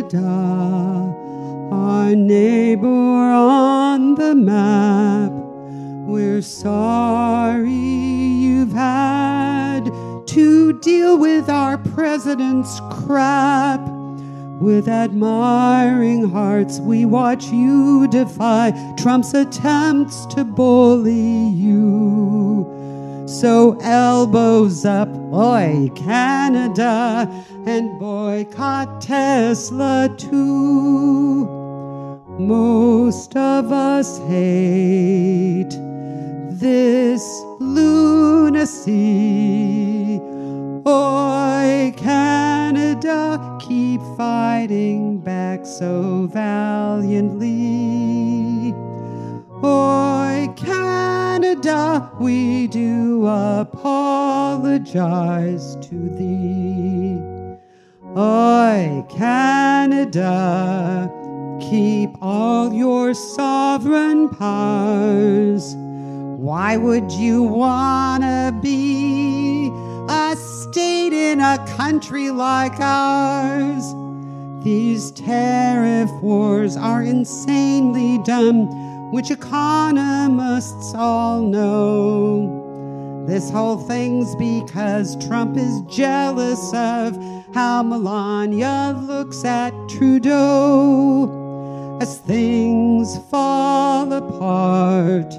Canada, our neighbor on the map. We're sorry you've had to deal with our president's crap. With admiring hearts, we watch you defy Trump's attempts to bully you. So elbows up, oi Canada, and boycott Tesla too. Most of us hate this lunacy. Oi Canada, keep fighting back so valiantly. Oi Canada, we do apologize to thee. Oi Canada, keep all your sovereign powers. Why would you wanna be a state in a country like ours? These tariff wars are insanely dumb, which economists all know. This whole thing's because Trump is jealous of how Melania looks at Trudeau. As things fall apart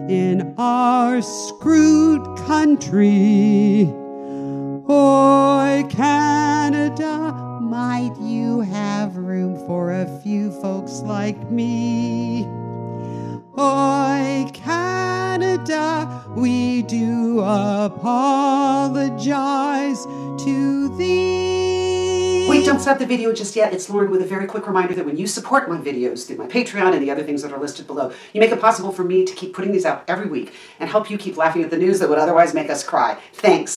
in our screwed country, oi Canada, might you have room for a few folks like me? Oi Canada, we do apologize to thee. Wait, don't stop the video just yet. It's Lauren with a very quick reminder that when you support my videos through my Patreon and the other things that are listed below, you make it possible for me to keep putting these out every week and help you keep laughing at the news that would otherwise make us cry. Thanks.